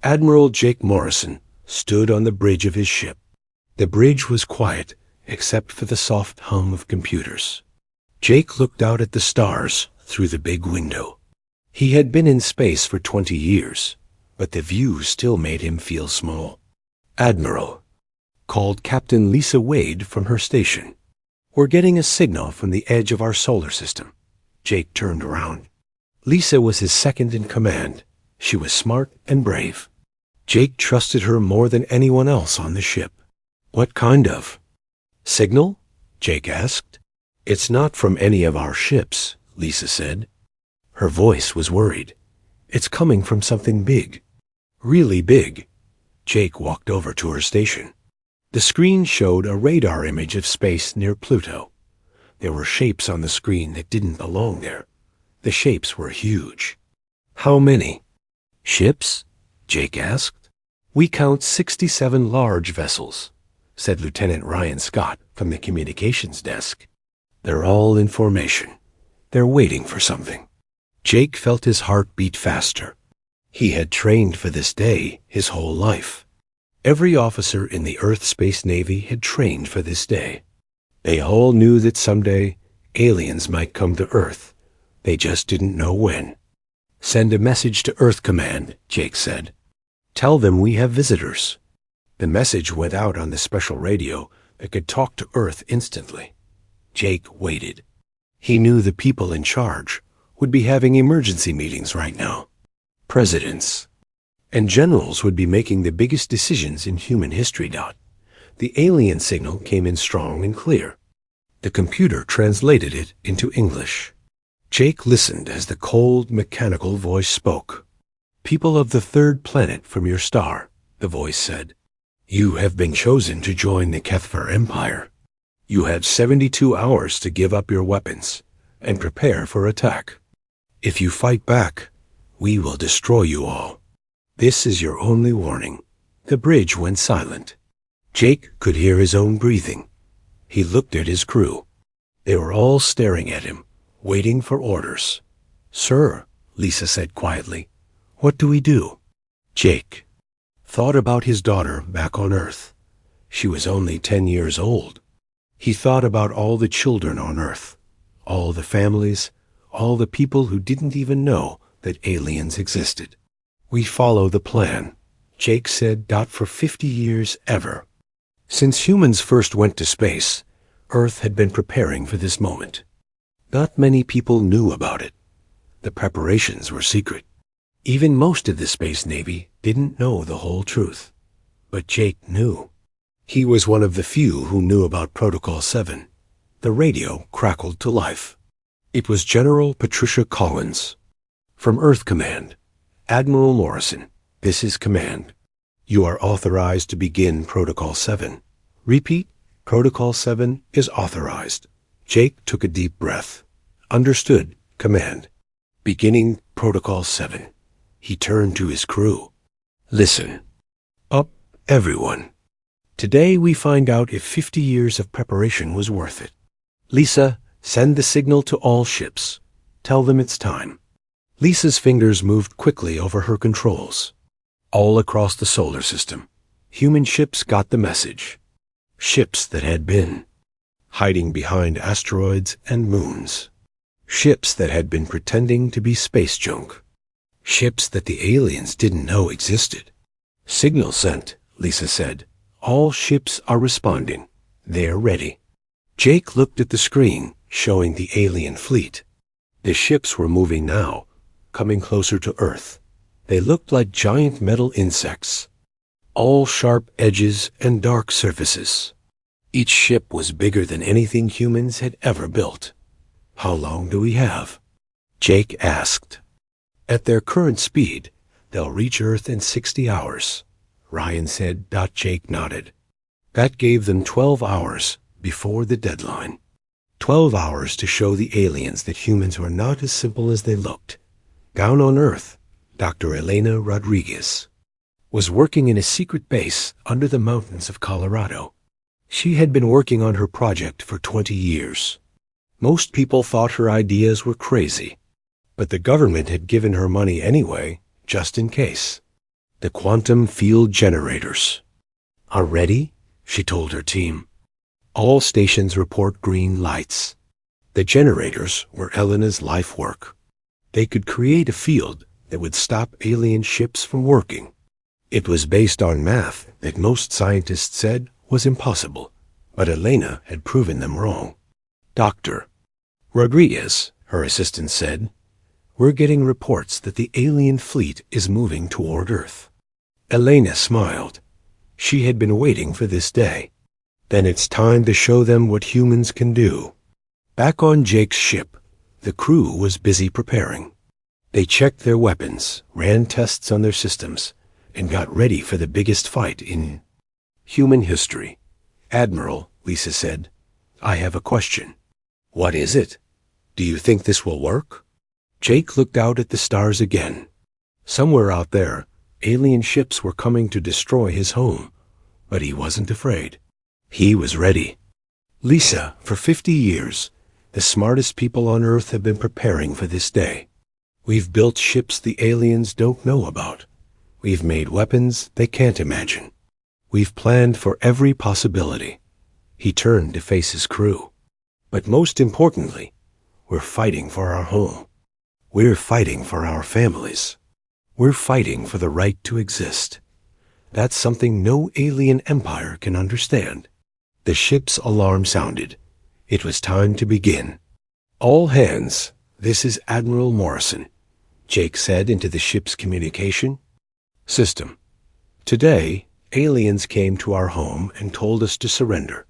Admiral Jake Morrison stood on the bridge of his ship. The bridge was quiet, except for the soft hum of computers. Jake looked out at the stars through the big window. He had been in space for 20 years, but the view still made him feel small. "Admiral," called Captain Lisa Wade from her station. "We're getting a signal from the edge of our solar system." Jake turned around. Lisa was his second in command. She was smart and brave. Jake trusted her more than anyone else on the ship. "What kind of signal?" Jake asked. "It's not from any of our ships," Lisa said. Her voice was worried. "It's coming from something big. Really big." Jake walked over to her station. The screen showed a radar image of space near Pluto. There were shapes on the screen that didn't belong there. The shapes were huge. "How many ships?" Jake asked. "We count 67 large vessels," said Lieutenant Ryan Scott from the communications desk. "They're all in formation. They're waiting for something." Jake felt his heart beat faster. He had trained for this day his whole life. Every officer in the Earth Space Navy had trained for this day. They all knew that someday aliens might come to Earth. They just didn't know when. "Send a message to Earth Command," Jake said. "Tell them we have visitors." The message went out on the special radio that could talk to Earth instantly. Jake waited. He knew the people in charge would be having emergency meetings right now. Presidents and generals would be making the biggest decisions in human history. The alien signal came in strong and clear. The computer translated it into English. Jake listened as the cold, mechanical voice spoke. "People of the third planet from your star," the voice said. "You have been chosen to join the Kethver Empire. You have 72 hours to give up your weapons and prepare for attack. If you fight back, we will destroy you all. This is your only warning." The bridge went silent. Jake could hear his own breathing. He looked at his crew. They were all staring at him, waiting for orders. "Sir," Lisa said quietly, "what do we do?" Jake thought about his daughter back on Earth. She was only 10 years old. He thought about all the children on Earth, all the families, all the people who didn't even know that aliens existed. "We follow the plan," Jake said. "For 50 years ever. Since humans first went to space, Earth had been preparing for this moment. Not many people knew about it. The preparations were secret. Even most of the Space Navy didn't know the whole truth. But Jake knew. He was one of the few who knew about Protocol 7. The radio crackled to life. It was General Patricia Collins. "From Earth Command, Admiral Morrison, this is Command. You are authorized to begin Protocol 7. Repeat, Protocol 7 is authorized." Jake took a deep breath. "Understood, Command. Beginning Protocol 7. He turned to his crew. "Listen. Up, everyone. Today we find out if 50 years of preparation was worth it. Lisa, send the signal to all ships. Tell them it's time." Lisa's fingers moved quickly over her controls. All across the solar system, human ships got the message. Ships that had been hiding behind asteroids and moons. Ships that had been pretending to be space junk. Ships that the aliens didn't know existed. "Signal sent," Lisa said. "All ships are responding. They're ready." Jake looked at the screen showing the alien fleet. The ships were moving now, coming closer to Earth. They looked like giant metal insects, all sharp edges and dark surfaces. Each ship was bigger than anything humans had ever built. "How long do we have?" Jake asked. "At their current speed, they'll reach Earth in 60 hours, Ryan said. Jake nodded. That gave them 12 hours before the deadline. 12 hours to show the aliens that humans were not as simple as they looked. Down on Earth, Dr. Elena Rodriguez was working in a secret base under the mountains of Colorado. She had been working on her project for 20 years. Most people thought her ideas were crazy, but the government had given her money anyway, just in case. the quantum field generators. Are ready? She told her team. All stations report green lights. The generators were Elena's life work. They could create a field that would stop alien ships from working. It was based on math that most scientists said was impossible, but Elena had proven them wrong. Dr. Rodriguez, her assistant said, we're getting reports that the alien fleet is moving toward Earth. Elena smiled. She had been waiting for this day. Then it's time to show them what humans can do. Back on Jake's ship, the crew was busy preparing. They checked their weapons, ran tests on their systems, and got ready for the biggest fight in human history. Admiral, Lisa said, I have a question. What is it? Do you think this will work? Jake looked out at the stars again. Somewhere out there, alien ships were coming to destroy his home, but he wasn't afraid. He was ready. Lisa, for 50 years, the smartest people on Earth have been preparing for this day. We've built ships the aliens don't know about. We've made weapons they can't imagine. We've planned for every possibility. He turned to face his crew. But most importantly, we're fighting for our home. We're fighting for our families. We're fighting for the right to exist. That's something no alien empire can understand. The ship's alarm sounded. It was time to begin. All hands, this is Admiral Morrison, Jake said into the ship's communication system. Today, aliens came to our home and told us to surrender.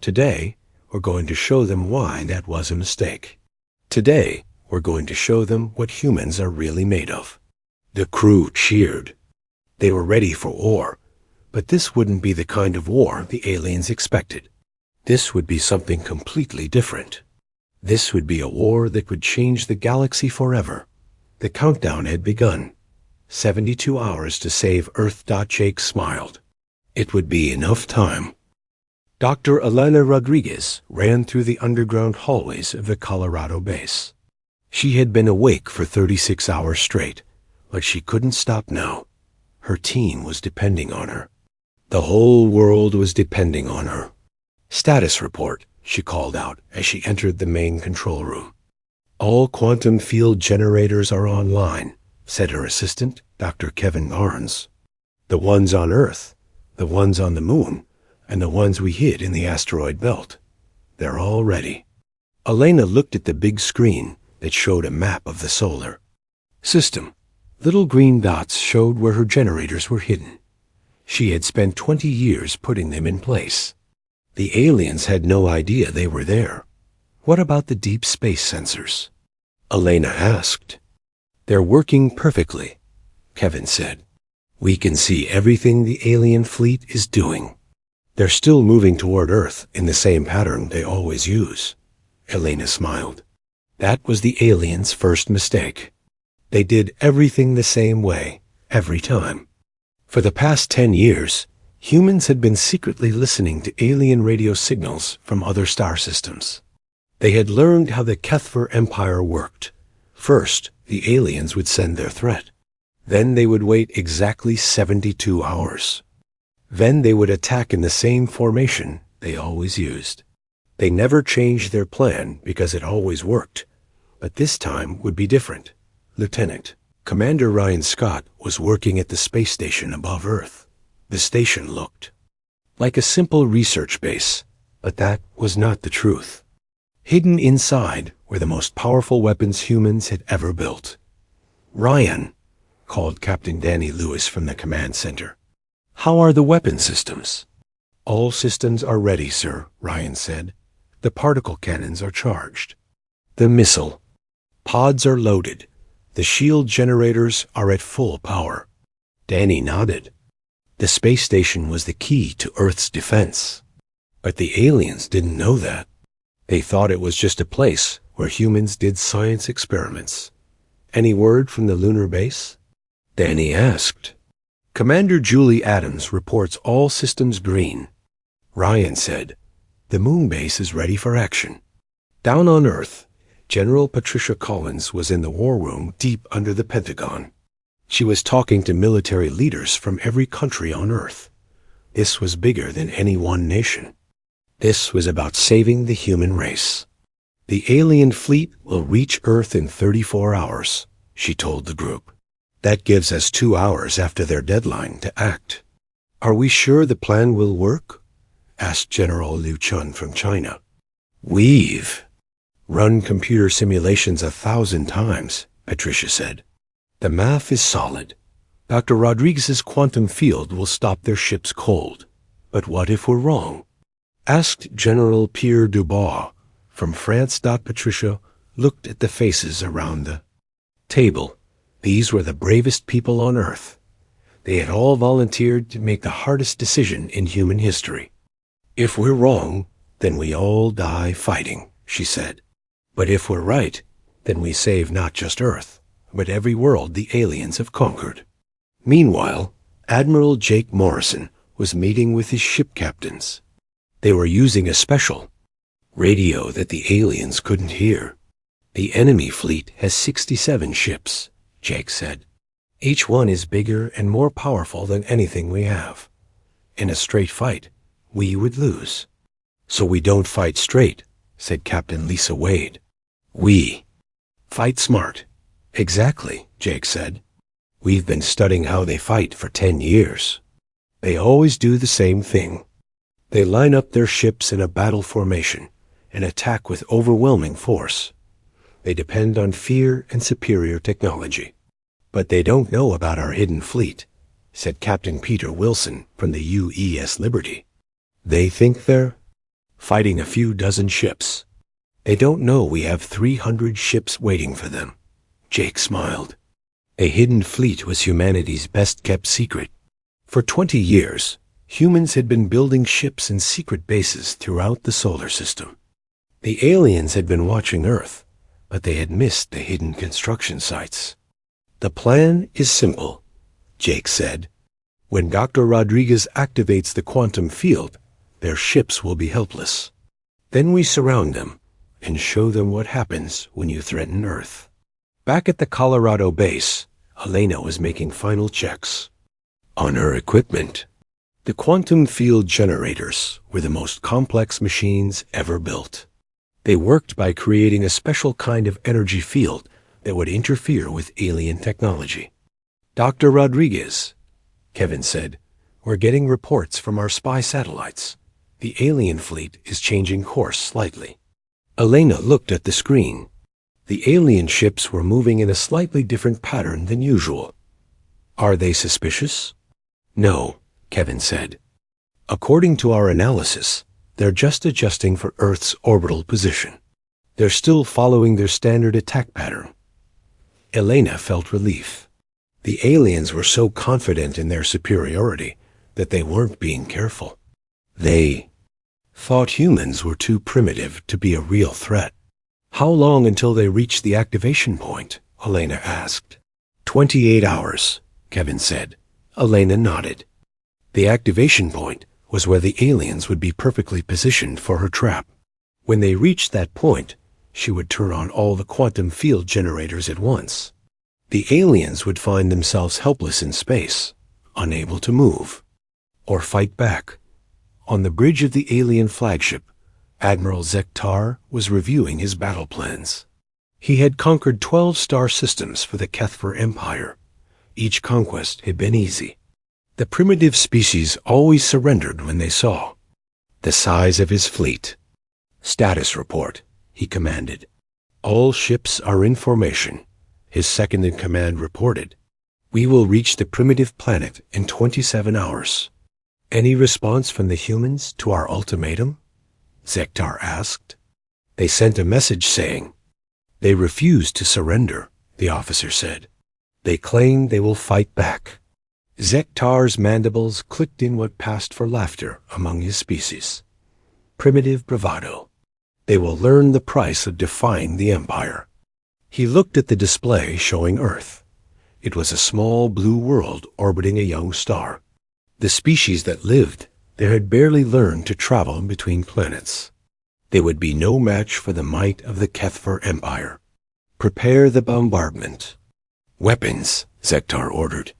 Today, we're going to show them why that was a mistake. Today, we're going to show them what humans are really made of. The crew cheered. They were ready for war, but this wouldn't be the kind of war the aliens expected. This would be something completely different. This would be a war that would change the galaxy forever. The countdown had begun. 72 hours to save Earth. Jake smiled. It would be enough time. Dr. Elena Rodriguez ran through the underground hallways of the Colorado base. She had been awake for 36 hours straight, but she couldn't stop now. Her team was depending on her. The whole world was depending on her. Status report, she called out as she entered the main control room. All quantum field generators are online, said her assistant, Dr. Kevin Barnes. The ones on Earth, the ones on the moon, and the ones we hid in the asteroid belt. They're all ready. Elena looked at the big screen that showed a map of the solar system. Little green dots showed where her generators were hidden. She had spent 20 years putting them in place. The aliens had no idea they were there. What about the deep space sensors? Elena asked. They're working perfectly, Kevin said. We can see everything the alien fleet is doing. They're still moving toward Earth in the same pattern they always use. Elena smiled. That was the aliens' first mistake. They did everything the same way, every time. For the past 10 years, humans had been secretly listening to alien radio signals from other star systems. They had learned how the Kethver Empire worked. First, the aliens would send their threat. Then they would wait exactly 72 hours. Then they would attack in the same formation they always used. They never changed their plan because it always worked. But this time would be different. Lieutenant Commander Ryan Scott was working at the space station above Earth. The station looked like a simple research base, but that was not the truth. Hidden inside were the most powerful weapons humans had ever built. Ryan, called Captain Danny Lewis from the command center. How are the weapon systems? All systems are ready, sir, Ryan said. The particle cannons are charged. The missile pods are loaded. The shield generators are at full power. Danny nodded. The space station was the key to Earth's defense. But the aliens didn't know that. They thought it was just a place where humans did science experiments. Any word from the lunar base? Danny asked. Commander Julie Adams reports all systems green. Ryan said, the moon base is ready for action. Down on Earth, General Patricia Collins was in the war room deep under the Pentagon. She was talking to military leaders from every country on Earth. This was bigger than any one nation. This was about saving the human race. The alien fleet will reach Earth in 34 hours, she told the group. That gives us 2 hours after their deadline to act. Are we sure the plan will work? Asked General Liu Chun from China. We've run computer simulations 1,000 times, Patricia said. The math is solid. Dr. Rodriguez's quantum field will stop their ships cold. But what if we're wrong? Asked General Pierre Dubois from France. Patricia looked at the faces around the table. These were the bravest people on Earth. They had all volunteered to make the hardest decision in human history. If we're wrong, then we all die fighting, she said. But if we're right, then we save not just Earth, but every world the aliens have conquered. Meanwhile, Admiral Jake Morrison was meeting with his ship captains. They were using a special radio that the aliens couldn't hear. The enemy fleet has 67 ships, Jake said. Each one is bigger and more powerful than anything we have. In a straight fight, we would lose. So we don't fight straight, said Captain Lisa Wade. We fight smart. Exactly, Jake said. We've been studying how they fight for 10 years. They always do the same thing. They line up their ships in a battle formation and attack with overwhelming force. They depend on fear and superior technology. But they don't know about our hidden fleet, said Captain Peter Wilson from the UES Liberty. They think they're fighting a few dozen ships. They don't know we have 300 ships waiting for them. Jake smiled. A hidden fleet was humanity's best-kept secret. For 20 years, humans had been building ships in secret bases throughout the solar system. The aliens had been watching Earth, but they had missed the hidden construction sites. The plan is simple, Jake said. When Dr. Rodriguez activates the quantum field, their ships will be helpless. Then we surround them and show them what happens when you threaten Earth. Back at the Colorado base, Elena was making final checks on her equipment. The quantum field generators were the most complex machines ever built. They worked by creating a special kind of energy field that would interfere with alien technology. Dr. Rodriguez, Kevin said, we're getting reports from our spy satellites. The alien fleet is changing course slightly. Elena looked at the screen. The alien ships were moving in a slightly different pattern than usual. Are they suspicious? No, Kevin said. According to our analysis, they're just adjusting for Earth's orbital position. They're still following their standard attack pattern. Elena felt relief. The aliens were so confident in their superiority that they weren't being careful. They thought humans were too primitive to be a real threat. How long until they reached the activation point? Elena asked. 28 hours, Kevin said. Elena nodded. The activation point was where the aliens would be perfectly positioned for her trap. When they reached that point, she would turn on all the quantum field generators at once. The aliens would find themselves helpless in space, unable to move or fight back. On the bridge of the alien flagship, Admiral Zektar was reviewing his battle plans. He had conquered 12 star systems for the Kethver Empire. Each conquest had been easy. The primitive species always surrendered when they saw the size of his fleet. Status report, he commanded. All ships are in formation, his second-in-command reported. We will reach the primitive planet in 27 hours. Any response from the humans to our ultimatum? Zektar asked. They sent a message saying, they refused to surrender, the officer said. They claim they will fight back. Zektar's mandibles clicked in what passed for laughter among his species. Primitive bravado. They will learn the price of defying the Empire. He looked at the display showing Earth. It was a small blue world orbiting a young star. The species that lived there had barely learned to travel between planets. They would be no match for the might of the Kethver Empire. Prepare the bombardment. Weapons, Zektar ordered.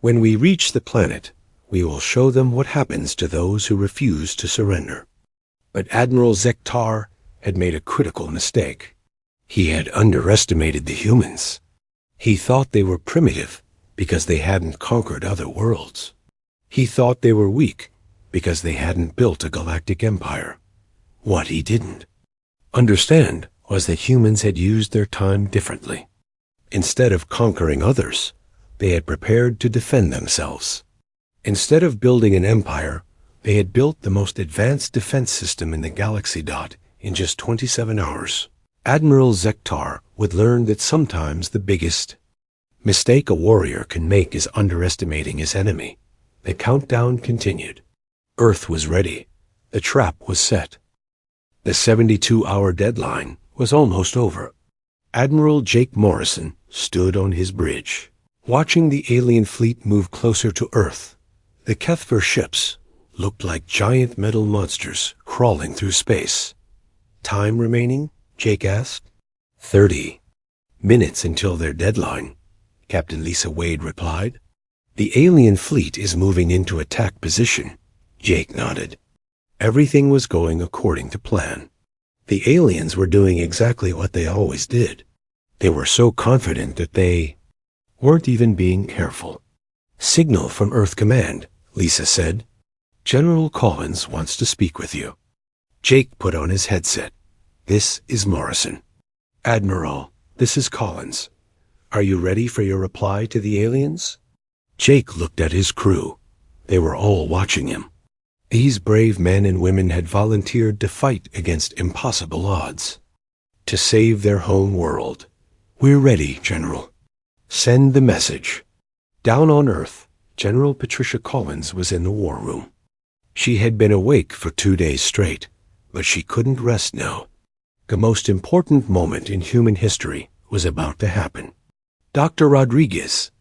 When we reach the planet, we will show them what happens to those who refuse to surrender. But Admiral Zektar had made a critical mistake. He had underestimated the humans. He thought they were primitive because they hadn't conquered other worlds. He thought they were weak because they hadn't built a galactic empire. What he didn't understand was that humans had used their time differently. Instead of conquering others, they had prepared to defend themselves. Instead of building an empire, they had built the most advanced defense system in the galaxy. In just 27 hours. Admiral Zektar would learn that sometimes the biggest mistake a warrior can make is underestimating his enemy. The countdown continued. Earth was ready. The trap was set. The 72-hour deadline was almost over. Admiral Jake Morrison stood on his bridge, watching the alien fleet move closer to Earth. The HFY ships looked like giant metal monsters crawling through space. Time remaining? Jake asked. 30 minutes until their deadline, Captain Lisa Wade replied. The alien fleet is moving into attack position. Jake nodded. Everything was going according to plan. The aliens were doing exactly what they always did. They were so confident that they weren't even being careful. Signal from Earth Command, Lisa said. General Collins wants to speak with you. Jake put on his headset. This is Morrison. Admiral, this is Collins. Are you ready for your reply to the aliens? Jake looked at his crew. They were all watching him. These brave men and women had volunteered to fight against impossible odds, to save their home world. We're ready, General. Send the message. Down on Earth, General Patricia Collins was in the war room. She had been awake for 2 days straight, but she couldn't rest now. The most important moment in human history was about to happen. Dr. Rodriguez,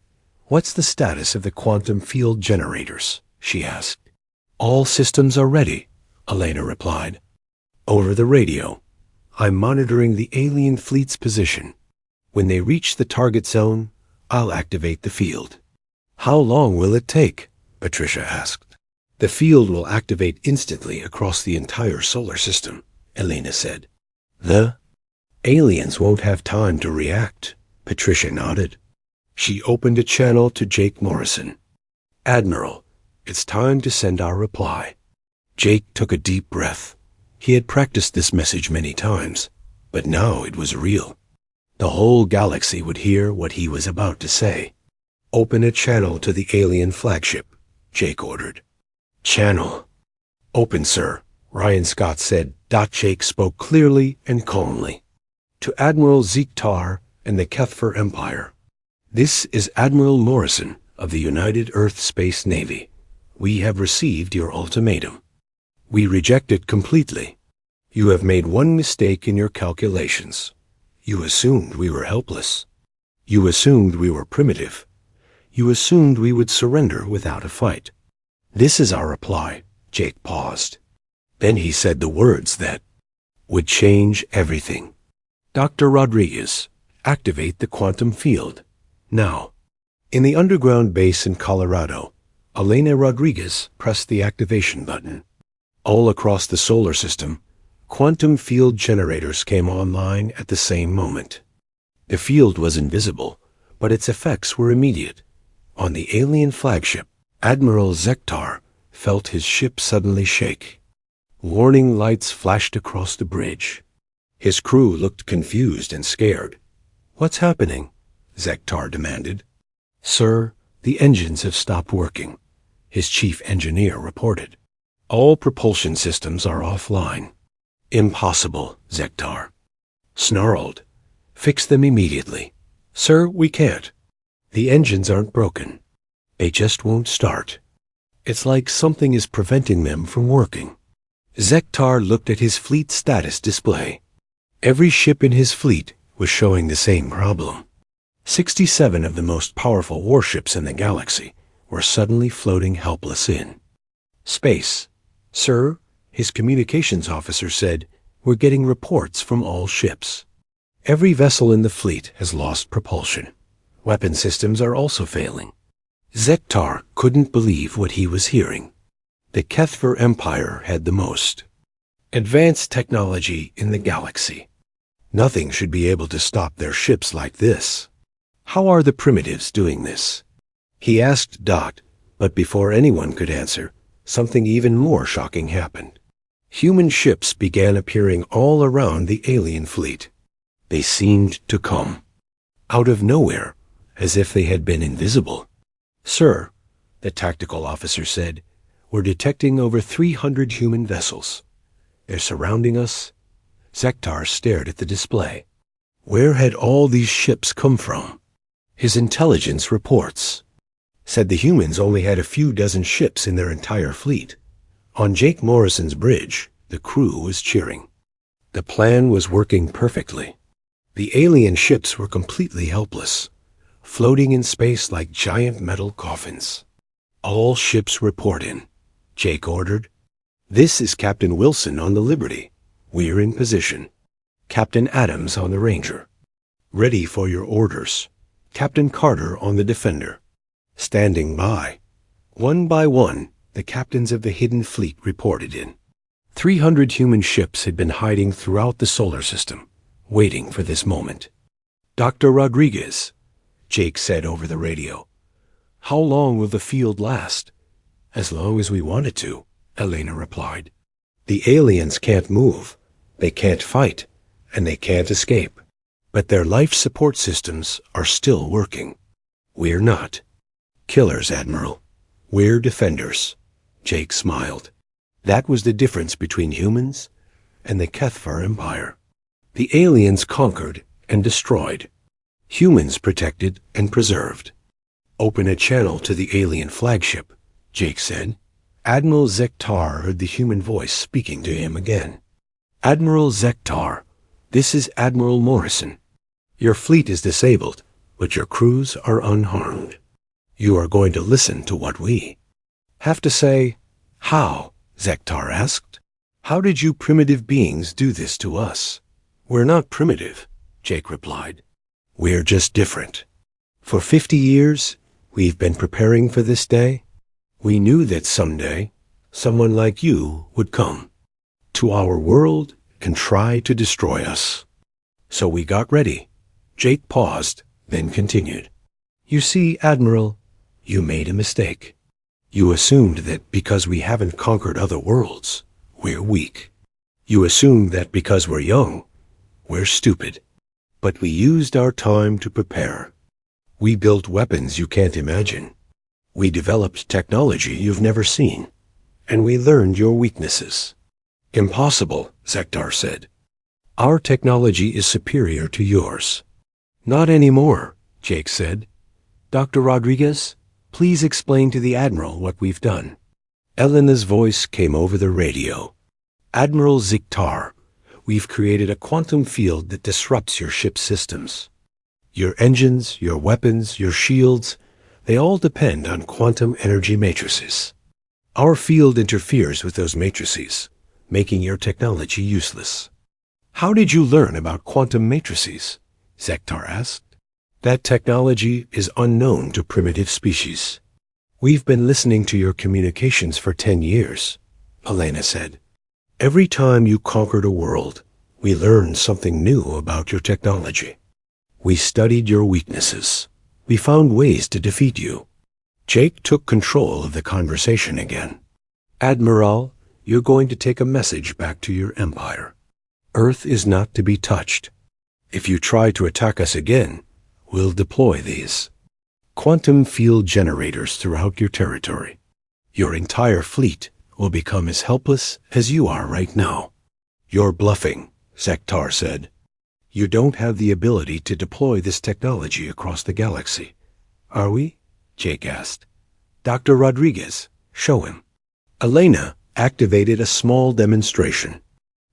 what's the status of the quantum field generators? She asked. All systems are ready, Elena replied. Over the radio, I'm monitoring the alien fleet's position. When they reach the target zone, I'll activate the field. How long will it take? Patricia asked. The field will activate instantly across the entire solar system, Elena said. The aliens won't have time to react, Patricia nodded. She opened a channel to Jake Morrison. Admiral, it's time to send our reply. Jake took a deep breath. He had practiced this message many times, but now it was real. The whole galaxy would hear what he was about to say. Open a channel to the alien flagship, Jake ordered. Channel. Open, sir, Ryan Scott said. Jake spoke clearly and calmly. To Admiral Zektar and the HFY Empire. This is Admiral Morrison of the United Earth Space Navy. We have received your ultimatum. We reject it completely. You have made one mistake in your calculations. You assumed we were helpless. You assumed we were primitive. You assumed we would surrender without a fight. This is our reply. Jake paused. Then he said the words that would change everything. Dr. Rodriguez, activate the quantum field. Now. In the underground base in Colorado, Elena Rodriguez pressed the activation button. All across the solar system, quantum field generators came online at the same moment. The field was invisible, but its effects were immediate. On the alien flagship, Admiral Zektar felt his ship suddenly shake. Warning lights flashed across the bridge. His crew looked confused and scared. What's happening? Zektar demanded. Sir, the engines have stopped working, his chief engineer reported. All propulsion systems are offline. Impossible, Zektar snarled. Fix them immediately. Sir, we can't. The engines aren't broken. They just won't start. It's like something is preventing them from working. Zektar looked at his fleet status display. Every ship in his fleet was showing the same problem. 67 of the most powerful warships in the galaxy were suddenly floating helpless in space. Sir, his communications officer said, we're getting reports from all ships. Every vessel in the fleet has lost propulsion. Weapon systems are also failing. Zektar couldn't believe what he was hearing. The Kethver Empire had the most advanced technology in the galaxy. Nothing should be able to stop their ships like this. How are the primitives doing this? He asked Dot, but before anyone could answer, something even more shocking happened. Human ships began appearing all around the alien fleet. They seemed to come out of nowhere, as if they had been invisible. "Sir," the tactical officer said, "we're detecting over 300 human vessels. They're surrounding us." Zektar stared at the display. Where had all these ships come from? His intelligence reports said the humans only had a few dozen ships in their entire fleet. On Jake Morrison's bridge, the crew was cheering. The plan was working perfectly. The alien ships were completely helpless, floating in space like giant metal coffins. "All ships report in," Jake ordered. "This is Captain Wilson on the Liberty. We're in position. Captain Adams on the Ranger. Ready for your orders. Captain Carter on the Defender. Standing by." One by one, the captains of the hidden fleet reported in. 300 human ships had been hiding throughout the solar system, waiting for this moment. "Dr. Rodriguez," Jake said over the radio, "how long will the field last?" "As long as we want it to," Elena replied. "The aliens can't move, they can't fight, and they can't escape. But their life support systems are still working. We're not. Killers, Admiral. We're defenders." Jake smiled. That was the difference between humans and the Kethvar Empire. The aliens conquered and destroyed. Humans protected and preserved. "Open a channel to the alien flagship," Jake said. Admiral Zektar heard the human voice speaking to him again. "Admiral Zektar, this is Admiral Morrison. Your fleet is disabled, but your crews are unharmed. You are going to listen to what we have to say." "How?" Zektar asked. "How did you primitive beings do this to us?" "We're not primitive," Jake replied. "We're just different. For 50 years, we've been preparing for this day. We knew that someday, someone like you would come to our world and try to destroy us. So we got ready." Jake paused, then continued. "You see, Admiral, you made a mistake. You assumed that because we haven't conquered other worlds, we're weak. You assumed that because we're young, we're stupid. But we used our time to prepare. We built weapons you can't imagine. We developed technology you've never seen. And we learned your weaknesses." "Impossible," Zektar said. "Our technology is superior to yours." "Not anymore," Jake said. "Dr. Rodriguez, please explain to the Admiral what we've done." Elena's voice came over the radio. "Admiral Zektar, we've created a quantum field that disrupts your ship's systems. Your engines, your weapons, your shields, they all depend on quantum energy matrices. Our field interferes with those matrices, making your technology useless." "How did you learn about quantum matrices?" Zektar asked. "That technology is unknown to primitive species. We've been listening to your communications for 10 years, Elena said. "Every time you conquered a world, we learned something new about your technology. We studied your weaknesses. We found ways to defeat you." Jake took control of the conversation again. "Admiral, you're going to take a message back to your empire. Earth is not to be touched. If you try to attack us again, we'll deploy these quantum field generators throughout your territory. Your entire fleet will become as helpless as you are right now." "You're bluffing," Zektar said. "You don't have the ability to deploy this technology across the galaxy." "Are we?" Jake asked. "Dr. Rodriguez, show him." Elena activated a small demonstration.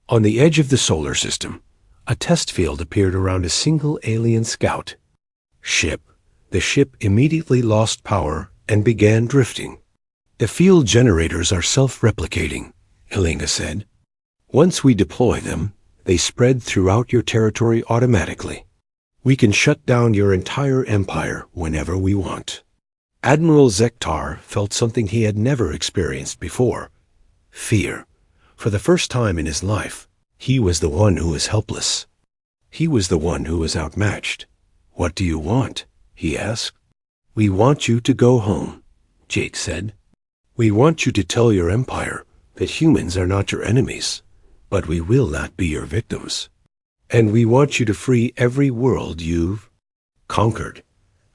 On the edge of the solar system, a test field appeared around a single alien scout ship. The ship immediately lost power and began drifting. "The field generators are self-replicating," Elena said. "Once we deploy them, they spread throughout your territory automatically. We can shut down your entire empire whenever we want. Admiral Zektar felt something he had never experienced before. Fear. For the first time in his life, he was the one who was helpless. He was the one who was outmatched. "What do you want?" he asked. "We want you to go home," Jake said. "We want you to tell your empire that humans are not your enemies, but we will not be your victims. And we want you to free every world you've conquered."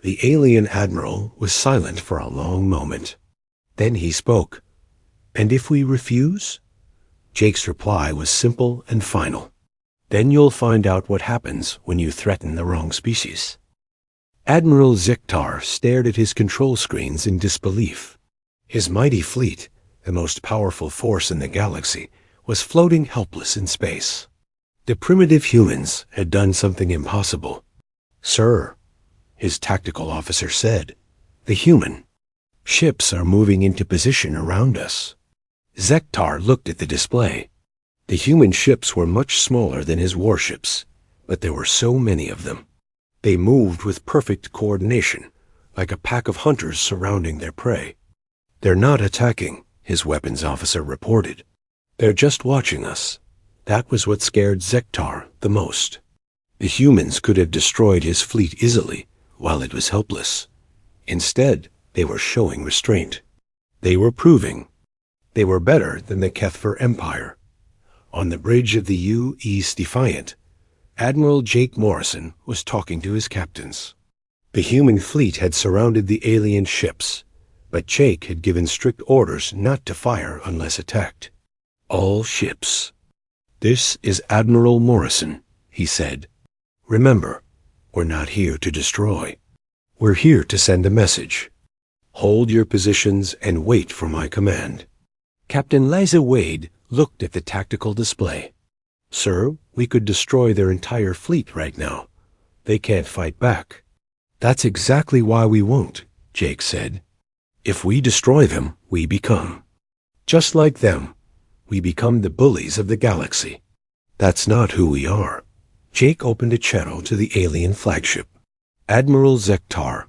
The alien admiral was silent for a long moment. Then he spoke. "And if we refuse?" Jake's reply was simple and final. "Then you'll find out what happens when you threaten the wrong species." Admiral Zektar stared at his control screens in disbelief. His mighty fleet, the most powerful force in the galaxy, was floating helpless in space. The primitive humans had done something impossible. "Sir," his tactical officer said, "the human ships are moving into position around us." Zektar looked at the display. The human ships were much smaller than his warships, but there were so many of them. They moved with perfect coordination, like a pack of hunters surrounding their prey. "They're not attacking," his weapons officer reported. "They're just watching us." That was what scared Zektar the most. The humans could have destroyed his fleet easily while it was helpless. Instead, they were showing restraint. They were proving they were better than the Kethfer Empire. On the bridge of the U.E.'s Defiant, Admiral Jake Morrison was talking to his captains. The human fleet had surrounded the alien ships, but Jake had given strict orders not to fire unless attacked. "All ships." "This is Admiral Morrison," he said. "Remember, we're not here to destroy. We're here to send a message. Hold your positions and wait for my command." Captain Liza Wade looked at the tactical display. "Sir, we could destroy their entire fleet right now. They can't fight back." "That's exactly why we won't," Jake said. "If we destroy them, we become just like them. We become the bullies of the galaxy. That's not who we are." Jake opened a channel to the alien flagship. "Admiral Zektar,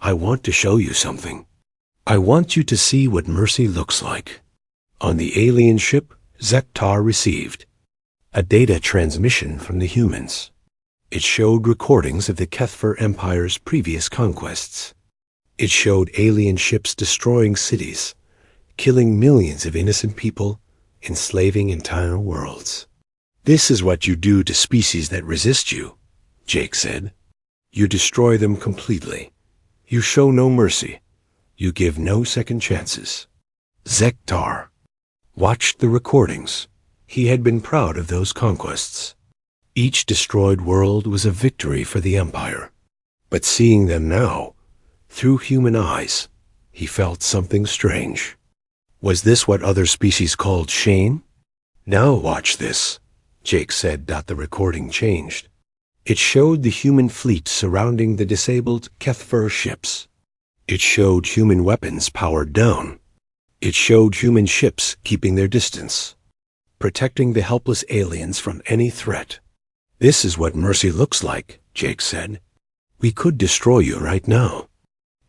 I want to show you something. I want you to see what mercy looks like." On the alien ship, Zektar received a data transmission from the humans. It showed recordings of the Kethfer Empire's previous conquests. It showed alien ships destroying cities, killing millions of innocent people, enslaving entire worlds. "This is what you do to species that resist you," Jake said. "You destroy them completely. You show no mercy. You give no second chances." Zektar watched the recordings. He had been proud of those conquests. Each destroyed world was a victory for the Empire. But seeing them now, through human eyes, he felt something strange. Was this what other species called shame? "Now watch this," Jake said. The recording changed. It showed the human fleet surrounding the disabled Kethfer ships. It showed human weapons powered down. It showed human ships keeping their distance, protecting the helpless aliens from any threat. "This is what mercy looks like," Jake said. "We could destroy you right now.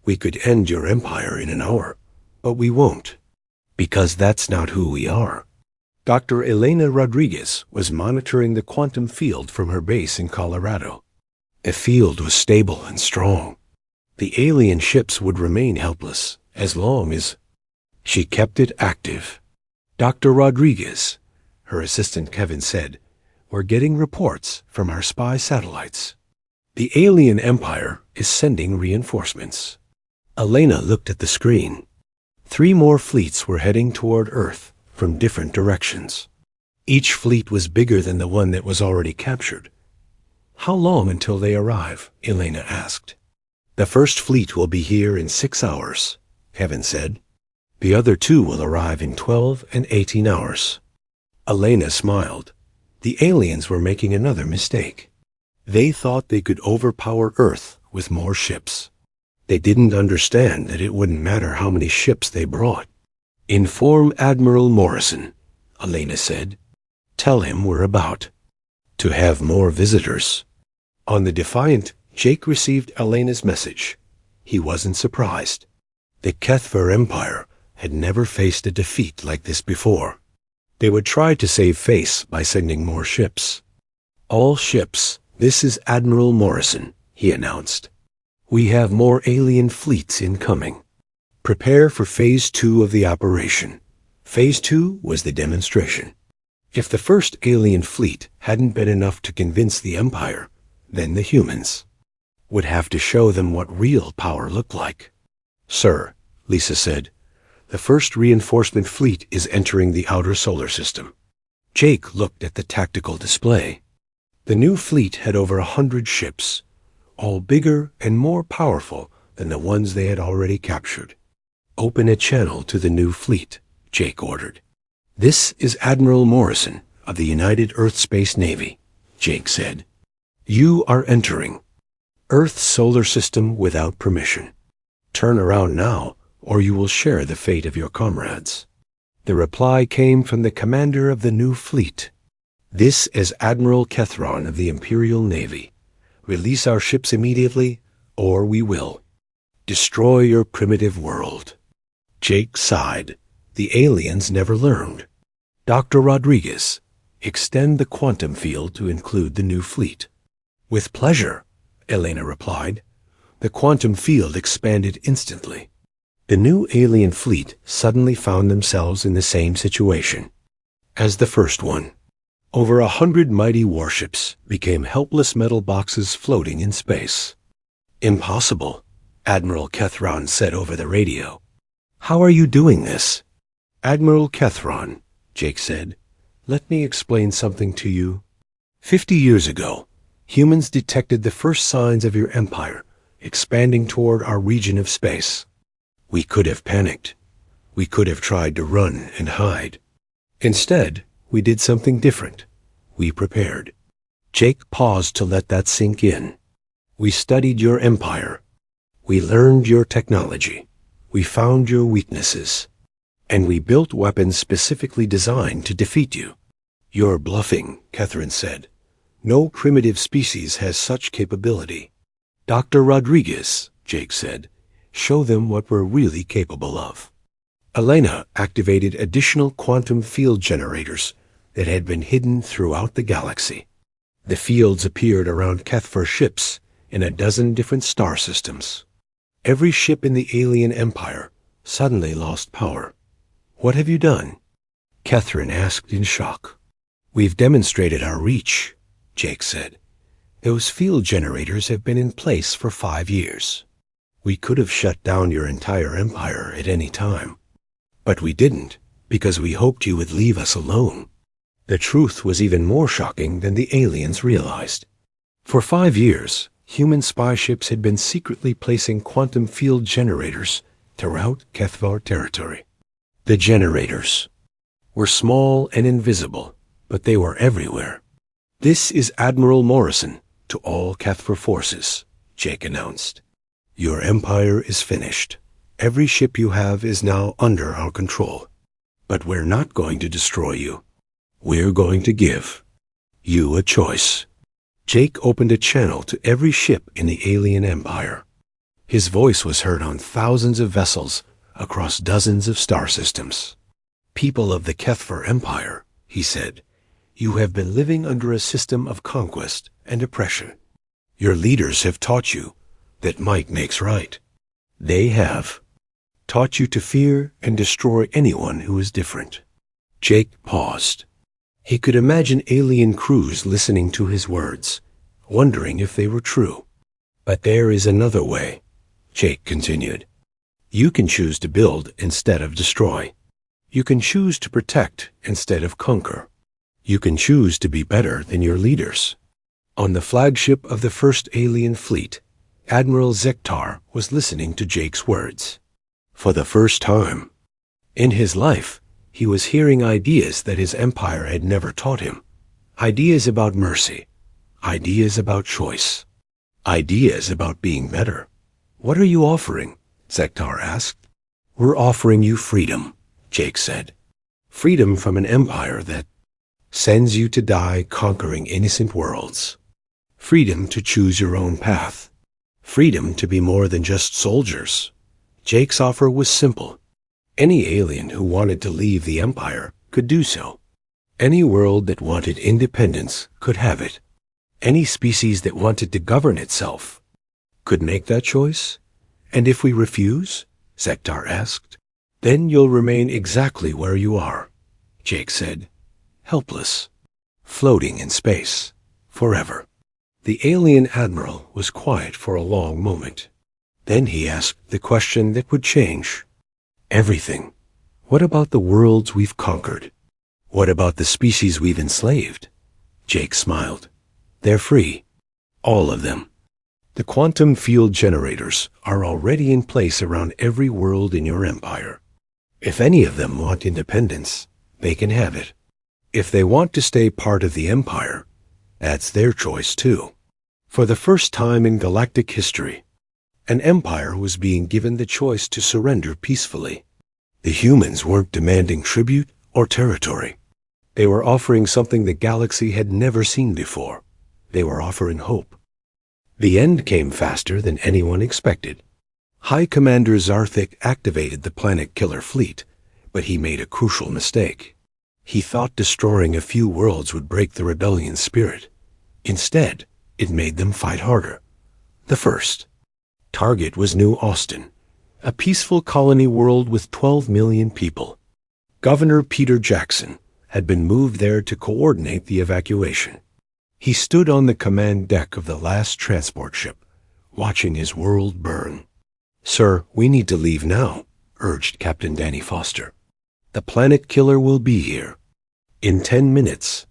We could end your empire in an hour, but we won't, because that's not who we are." Dr. Elena Rodriguez was monitoring the quantum field from her base in Colorado. The field was stable and strong. The alien ships would remain helpless as long as she kept it active. "Dr. Rodriguez," her assistant Kevin said, "we're getting reports from our spy satellites. The alien empire is sending reinforcements." Elena looked at the screen. 3 more fleets were heading toward Earth from different directions. Each fleet was bigger than the one that was already captured. "How long until they arrive?" Elena asked. "The first fleet will be here in 6 hours," Kevin said. "The other 2 will arrive in 12 and 18 hours. Elena smiled. The aliens were making another mistake. They thought they could overpower Earth with more ships. They didn't understand that it wouldn't matter how many ships they brought. "Inform Admiral Morrison," Elena said. "Tell him we're about to have more visitors." On the Defiant, Jake received Elena's message. He wasn't surprised. The Kethver Empire had never faced a defeat like this before. They would try to save face by sending more ships. "All ships, this is Admiral Morrison," he announced. "We have more alien fleets incoming. Prepare for Phase 2 of the operation." Phase 2 was the demonstration. If the first alien fleet hadn't been enough to convince the Empire, then the humans would have to show them what real power looked like. "Sir," Lisa said, "the first reinforcement fleet is entering the outer solar system." Jake looked at the tactical display. The new fleet had over 100 ships, all bigger and more powerful than the ones they had already captured. "Open a channel to the new fleet," Jake ordered. "This is Admiral Morrison of the United Earth Space Navy," Jake said. "You are entering Earth's solar system without permission. Turn around now, or you will share the fate of your comrades." The reply came from the commander of the new fleet. "This is Admiral Kethron of the Imperial Navy. Release our ships immediately, or we will destroy your primitive world." Jake sighed. The aliens never learned. "Dr. Rodriguez, extend the quantum field to include the new fleet." "With pleasure," Elena replied. The quantum field expanded instantly. The new alien fleet suddenly found themselves in the same situation as the first one. Over 100 mighty warships became helpless metal boxes floating in space. "Impossible," Admiral Kethron said over the radio. "How are you doing this?" "Admiral Kethron," Jake said, "let me explain something to you. 50 years ago, humans detected the first signs of your empire expanding toward our region of space. We could have panicked. We could have tried to run and hide. Instead, we did something different. We prepared." Jake paused to let that sink in. "We studied your empire. We learned your technology. We found your weaknesses. And we built weapons specifically designed to defeat you." "You're bluffing," Catherine said. "No primitive species has such capability." "Dr. Rodriguez," Jake said, "show them what we're really capable of." Elena activated additional quantum field generators that had been hidden throughout the galaxy. The fields appeared around Kethver ships in a dozen different star systems. Every ship in the alien empire suddenly lost power. "What have you done?" Catherine asked in shock. "We've demonstrated our reach," Jake said. "Those field generators have been in place for 5 years. We could have shut down your entire empire at any time. But we didn't, because we hoped you would leave us alone." The truth was even more shocking than the aliens realized. For 5 years, human spy ships had been secretly placing quantum field generators throughout Kethvar territory. The generators were small and invisible, but they were everywhere. "This is Admiral Morrison to all Kethvar forces," Jake announced. "Your empire is finished. Every ship you have is now under our control. But we're not going to destroy you. We're going to give you a choice." Jake opened a channel to every ship in the alien empire. His voice was heard on thousands of vessels across dozens of star systems. "People of the Kethvar Empire," he said, "you have been living under a system of conquest and oppression. Your leaders have taught you that might makes right. They have taught you to fear and destroy anyone who is different." Jake paused. He could imagine alien crews listening to his words, wondering if they were true. "But there is another way," Jake continued. "You can choose to build instead of destroy. You can choose to protect instead of conquer. You can choose to be better than your leaders." On the flagship of the first alien fleet, Admiral Zektar was listening to Jake's words. For the first time in his life, he was hearing ideas that his empire had never taught him. Ideas about mercy. Ideas about choice. Ideas about being better. "What are you offering?" Zektar asked. "We're offering you freedom," Jake said. "Freedom from an empire that sends you to die conquering innocent worlds. Freedom to choose your own path. Freedom to be more than just soldiers. Jake's offer was simple. Any alien who wanted to leave the Empire could do so. Any world that wanted independence could have it. Any species that wanted to govern itself could make that choice. And if we refuse, Zektar asked, then you'll remain exactly where you are, Jake said, helpless, floating in space, forever. The alien admiral was quiet for a long moment. Then he asked the question that would change everything. What about the worlds we've conquered? What about the species we've enslaved? Jake smiled. They're free. All of them. The quantum field generators are already in place around every world in your empire. If any of them want independence, they can have it. If they want to stay part of the empire, that's their choice too. For the first time in galactic history, an empire was being given the choice to surrender peacefully. The humans weren't demanding tribute or territory. They were offering something the galaxy had never seen before. They were offering hope. The end came faster than anyone expected. High Commander Zarthik activated the Planet Killer fleet, but he made a crucial mistake. He thought destroying a few worlds would break the rebellion spirit. Instead, it made them fight harder. The first target was New Austin, a peaceful colony world with 12 million people. Governor Peter Jackson had been moved there to coordinate the evacuation. He stood on the command deck of the last transport ship, watching his world burn. "Sir, we need to leave now," urged Captain Danny Foster. "The Planet Killer will be here in 10 minutes.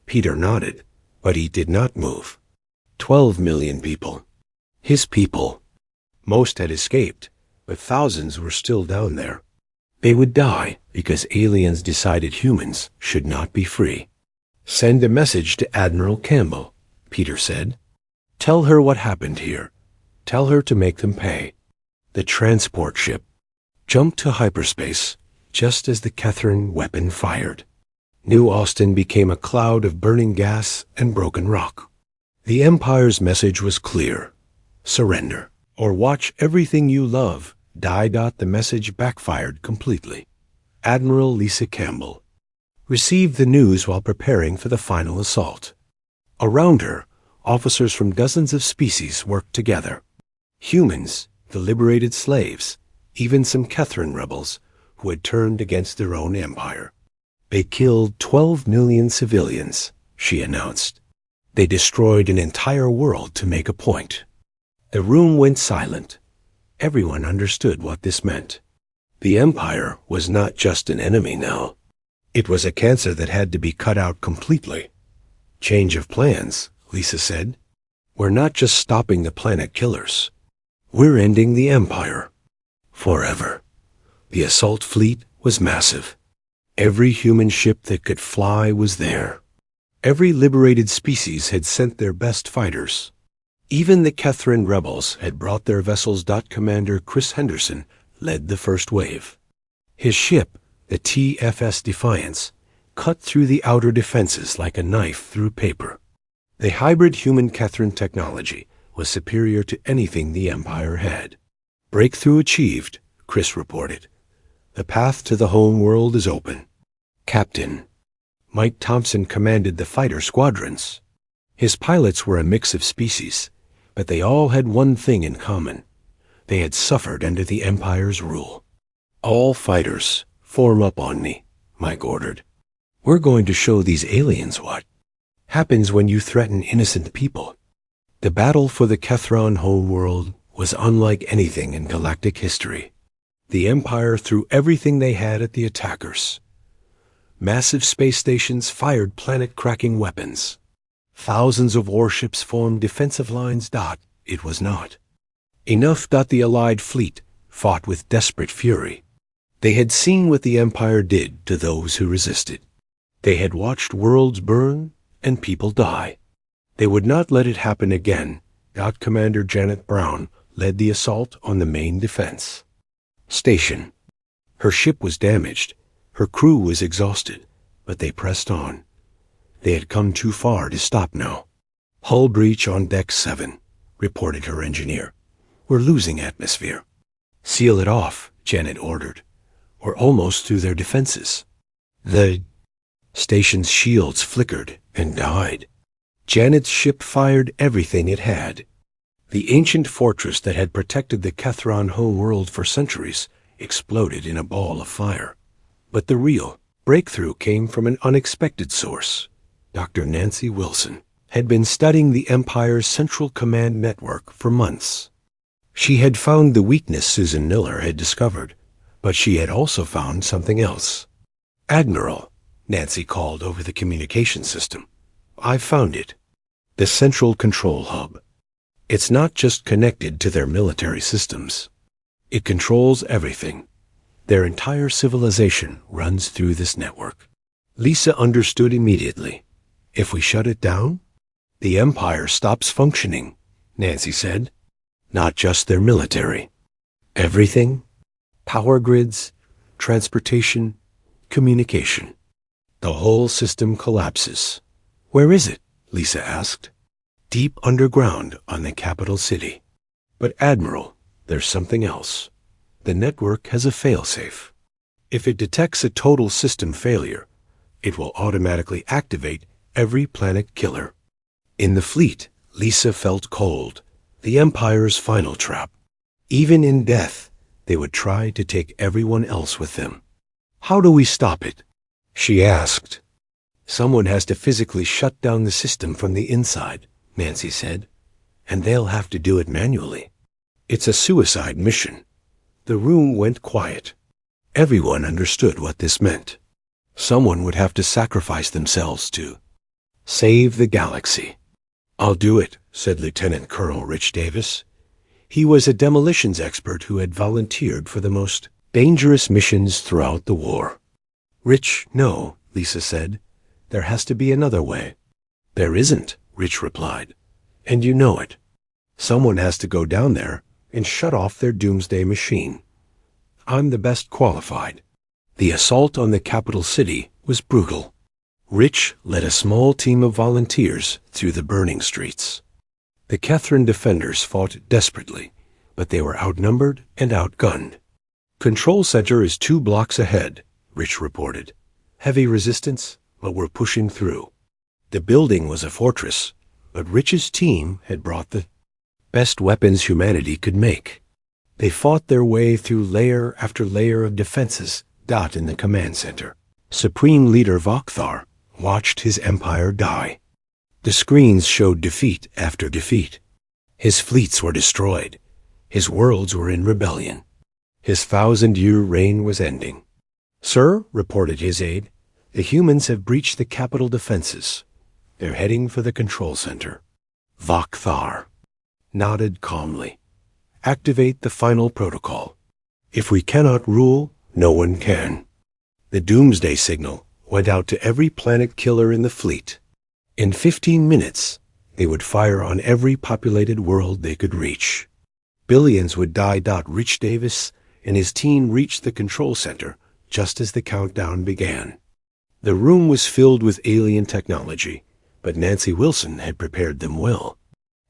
Peter nodded, but he did not move. 12 million people. His people. Most had escaped, but thousands were still down there. They would die because aliens decided humans should not be free. "Send a message to Admiral Campbell," Peter said. "Tell her what happened here. Tell her to make them pay." The transport ship jumped to hyperspace just as the Catherine weapon fired. New Austin became a cloud of burning gas and broken rock. The Empire's message was clear. Surrender, or watch everything you love die. The message backfired completely. Admiral Lisa Campbell received the news while preparing for the final assault. Around her, officers from dozens of species worked together. Humans, the liberated slaves, even some Catherine rebels who had turned against their own empire. "They killed 12 million civilians," she announced. "They destroyed an entire world to make a point." The room went silent. Everyone understood what this meant. The Empire was not just an enemy now. It was a cancer that had to be cut out completely. "Change of plans," Lisa said. "We're not just stopping the Planet Killers. We're ending the Empire. Forever." The assault fleet was massive. Every human ship that could fly was there. Every liberated species had sent their best fighters. Even the Catherine rebels had brought their vessels. Commander Chris Henderson led the first wave. His ship, the TFS Defiance, cut through the outer defenses like a knife through paper. The hybrid human Catherine technology was superior to anything the Empire had. "Breakthrough achieved," Chris reported. "The path to the home world is open." Captain Mike Thompson commanded the fighter squadrons. His pilots were a mix of species, but they all had one thing in common. They had suffered under the Empire's rule. "All fighters, form up on me," Mike ordered. "We're going to show these aliens what happens when you threaten innocent people." The battle for the Kethron homeworld was unlike anything in galactic history. The Empire threw everything they had at the attackers. Massive space stations fired planet-cracking weapons. Thousands of warships formed defensive lines. It was not enough. The Allied fleet fought with desperate fury. They had seen what the Empire did to those who resisted. They had watched worlds burn and people die. They would not let it happen again. Commander Janet Brown led the assault on the main defense station. Her ship was damaged. Her crew was exhausted, but they pressed on. They had come too far to stop now. Hull breach on deck 7, reported her engineer. We're losing atmosphere. Seal it off, Janet ordered. We're almost through their defenses. The station's shields flickered and died. Janet's ship fired everything it had. The ancient fortress that had protected the Kethron home world for centuries exploded in a ball of fire. But the real breakthrough came from an unexpected source. Dr. Nancy Wilson had been studying the Empire's Central Command network for months. She had found the weakness Susan Miller had discovered, but she had also found something else. Admiral, Nancy called over the communication system. I found it. The Central Control Hub. It's not just connected to their military systems. It controls everything. Their entire civilization runs through this network. Lisa understood immediately. If we shut it down, the Empire stops functioning, Nancy said. Not just their military. Everything. Power grids, transportation, communication. The whole system collapses. Where is it? Lisa asked. Deep underground on the capital city. But Admiral, there's something else. The network has a failsafe. If it detects a total system failure, it will automatically activate every planet killer. In the fleet, Lisa felt cold, the Empire's final trap. Even in death, they would try to take everyone else with them. How do we stop it? She asked. Someone has to physically shut down the system from the inside, Nancy said, and they'll have to do it manually. It's a suicide mission. The room went quiet. Everyone understood what this meant. Someone would have to sacrifice themselves to save the galaxy. I'll do it, said Lieutenant Colonel Rich Davis. He was a demolitions expert who had volunteered for the most dangerous missions throughout the war. Rich, no, Lisa said. There has to be another way. There isn't, Rich replied. And you know it. Someone has to go down there and shut off their doomsday machine. I'm the best qualified. The assault on the capital city was brutal. Rich led a small team of volunteers through the burning streets. The Kethron defenders fought desperately, but they were outnumbered and outgunned. Control center is 2 blocks ahead, Rich reported. Heavy resistance, but we're pushing through. The building was a fortress, but Rich's team had brought the best weapons humanity could make. They fought their way through layer after layer of defenses dot in the command center. Supreme Leader Vokthar watched his empire die. The screens showed defeat after defeat. His fleets were destroyed. His worlds were in rebellion. His 1,000-year reign was ending. Sir, reported his aide, the humans have breached the capital defenses. They're heading for the control center. Vokthar nodded calmly. Activate the final protocol. If we cannot rule, no one can. The doomsday signal went out to every planet killer in the fleet. In 15 minutes, they would fire on every populated world they could reach. Billions would die. Rich Davis and his team reached the control center just as the countdown began. The room was filled with alien technology, but Nancy Wilson had prepared them well.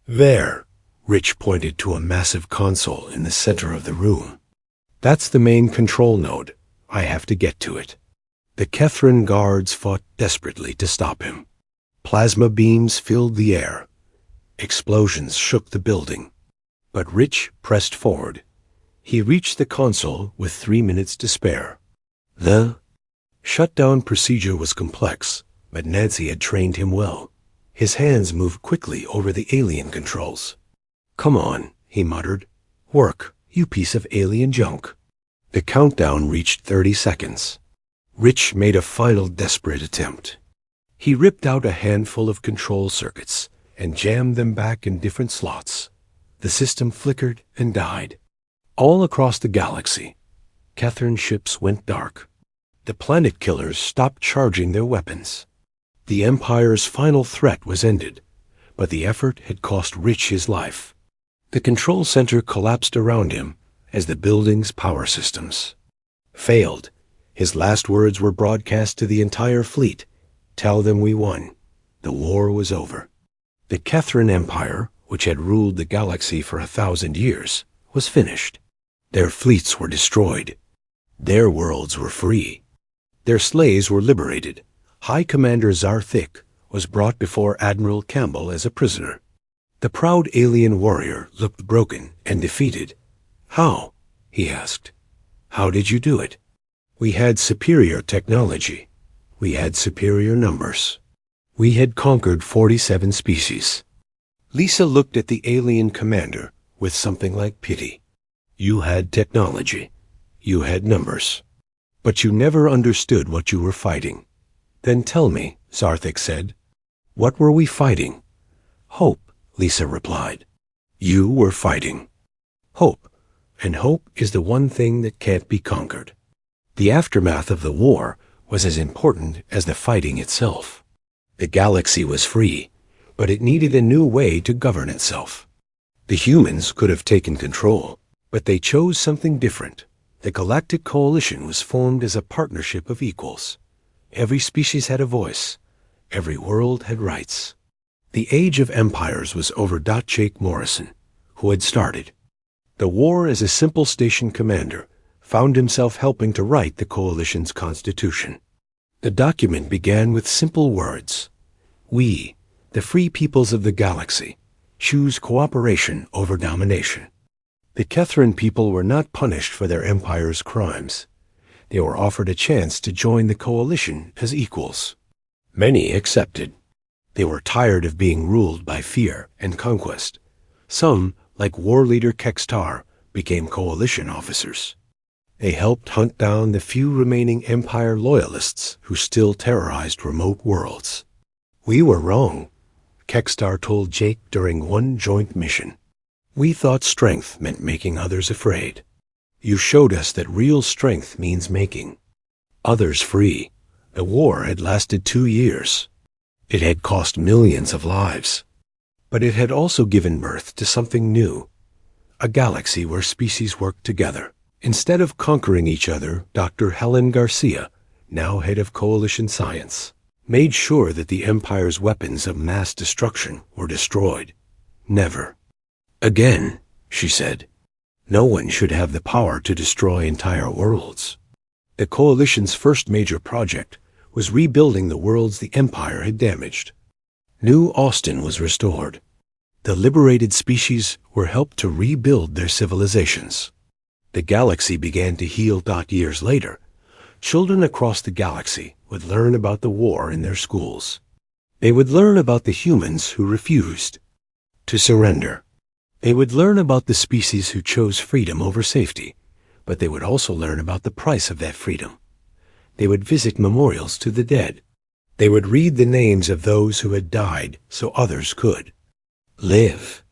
There, Rich pointed to a massive console in the center of the room. That's the main control node. I have to get to it. The Kethron guards fought desperately to stop him. Plasma beams filled the air. Explosions shook the building. But Rich pressed forward. He reached the console with 3 minutes to spare. The shutdown procedure was complex, but Nancy had trained him well. His hands moved quickly over the alien controls. Come on, he muttered. Work, you piece of alien junk. The countdown reached 30 seconds. Rich made a final desperate attempt. He ripped out a handful of control circuits and jammed them back in different slots. The system flickered and died. All across the galaxy, Kethron ships went dark. The planet killers stopped charging their weapons. The Empire's final threat was ended, but the effort had cost Rich his life. The control center collapsed around him as the building's power systems failed. His last words were broadcast to the entire fleet. Tell them we won. The war was over. The Kethran Empire, which had ruled the galaxy for 1,000 years, was finished. Their fleets were destroyed. Their worlds were free. Their slaves were liberated. High Commander Zarthik was brought before Admiral Campbell as a prisoner. The proud alien warrior looked broken and defeated. "How?" he asked. "How did you do it?" "We had superior technology. We had superior numbers. We had conquered 47 species." Lisa looked at the alien commander with something like pity. "You had technology. You had numbers. But you never understood what you were fighting." "Then tell me," Zarthik said. "What were we fighting?" "Hope," Lisa replied. "You were fighting hope, and hope is the one thing that can't be conquered." The aftermath of the war was as important as the fighting itself. The galaxy was free, but it needed a new way to govern itself. The humans could have taken control, but they chose something different. The Galactic Coalition was formed as a partnership of equals. Every species had a voice. Every world had rights. The Age of Empires was over. Jake Morrison, who had started the war as a simple station commander, found himself helping to write the Coalition's constitution. The document began with simple words. "We, the free peoples of the galaxy, choose cooperation over domination." The Kethran people were not punished for their empire's crimes. They were offered a chance to join the Coalition as equals. Many accepted. They were tired of being ruled by fear and conquest. Some, like war leader Kextar, became Coalition officers. They helped hunt down the few remaining Empire loyalists who still terrorized remote worlds. "We were wrong," Kextar told Jake during one joint mission. "We thought strength meant making others afraid. You showed us that real strength means making others free." The war had lasted 2 years. It had cost millions of lives. But it had also given birth to something new. A galaxy where species worked together. Instead of conquering each other, Dr. Helen Garcia, now head of Coalition Science, made sure that the Empire's weapons of mass destruction were destroyed. "Never again," she said. "No one should have the power to destroy entire worlds." The Coalition's first major project was rebuilding the worlds the Empire had damaged. New Austin was restored. The liberated species were helped to rebuild their civilizations. The galaxy began to heal. Years later, children across the galaxy would learn about the war in their schools. They would learn about the humans who refused to surrender. They would learn about the species who chose freedom over safety, but they would also learn about the price of that freedom. They would visit memorials to the dead. They would read the names of those who had died so others could live.